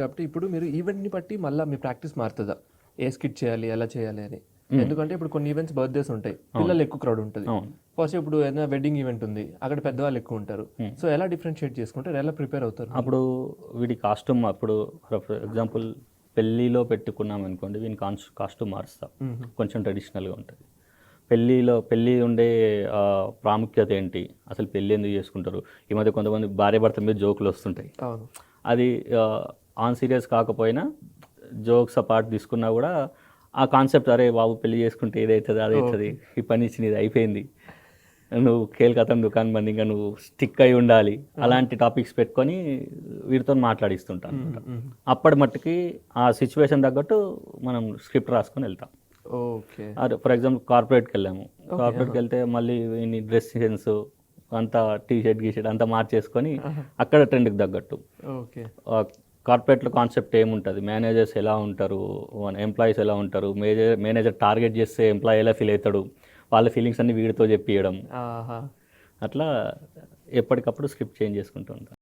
కాబట్టి ఇప్పుడు మీరు ఈవెంట్‌ని బట్టి మళ్ళా మీ ప్రాక్టీస్ మారుతదా? ఏ స్కిట్ చేయాలి? ఎలా చేయాలి అని? ఎందుకంటే ఇప్పుడు కొన్ని ఈవెంట్స్ బర్త్‌డేస్ ఉంటాయి. పిల్లలు ఎక్కువ క్రౌడ్ ఉంటది. అవును. ఫస్ట్ ఇప్పుడు ఏదైనా వెడ్డింగ్ ఈవెంట్ ఉంది. అక్కడ పెద్దవాళ్ళు ఎక్కువ ఉంటారు. సో ఎలా డిఫరెన్షియేట్ చేసుకుంటారు? ఎలా ప్రిపేర్ అవుతారు మీరు? అప్పుడు వీడి కాస్ట్యూమ్ అప్పుడు ఫర్ ఎగ్జాంపుల్ పెళ్ళిలో పెట్టుకున్నాం అనుకోండి, వీని కాస్ట్యూమ్ మారుస్తాం. కొంచెం ట్రెడిషనల్గా ఉంటుంది. పెళ్ళి ఉండే ప్రాముఖ్యత ఏంటి, అసలు పెళ్ళి ఎందుకు చేసుకుంటారు, ఈ మధ్య కొంతమంది భార్య భర్తల మీద జోకులు వస్తుంటాయి. అవును. అది ఆన్ సీరియస్ కాకపోయినా జోక్స్ అపార్ట్ తీసుకున్నా కూడా ఆ కాన్సెప్ట్, అరే బాబు పెళ్లి చేసుకుంటే ఏదవుతుంది అదవుతుంది, ఈ పని ఇచ్చింది ఇది అయిపోయింది, నువ్వు కేల్కతం దుకాణం బంద్, ఇంకా నువ్వు స్టిక్ అయి ఉండాలి, అలాంటి టాపిక్స్ పెట్టుకొని వీరితో మాట్లాడిస్తుంటాను అనమాట. అప్పటి మట్టుకి ఆ సిచ్యువేషన్ తగ్గట్టు మనం స్క్రిప్ట్ రాసుకొని వెళ్తాం. ఓకే. అదే ఫర్ ఎగ్జాంపుల్ కార్పొరేట్కి వెళ్ళాము. కార్పొరేట్కి వెళ్తే మళ్ళీ డ్రెస్ సెన్స్ అంతా టీషర్ట్ గీషర్ట్ అంతా మార్చేసుకొని అక్కడ ట్రెండ్కి తగ్గట్టు. ఓకే. కార్పొరేట్లో కాన్సెప్ట్ ఏముంటుంది, మేనేజర్స్ ఎలా ఉంటారు, ఎంప్లాయీస్ ఎలా ఉంటారు, మేనేజర్ టార్గెట్ చేస్తే ఎంప్లాయీ ఎలా ఫీల్ అవుతాడు, వాళ్ళ ఫీలింగ్స్ అన్ని వీడితో చెప్పియడం, ఆహా! అట్లా ఎప్పటికప్పుడు స్క్రిప్ట్ చేంజ్ చేసుకుంటూ ఉంటాను.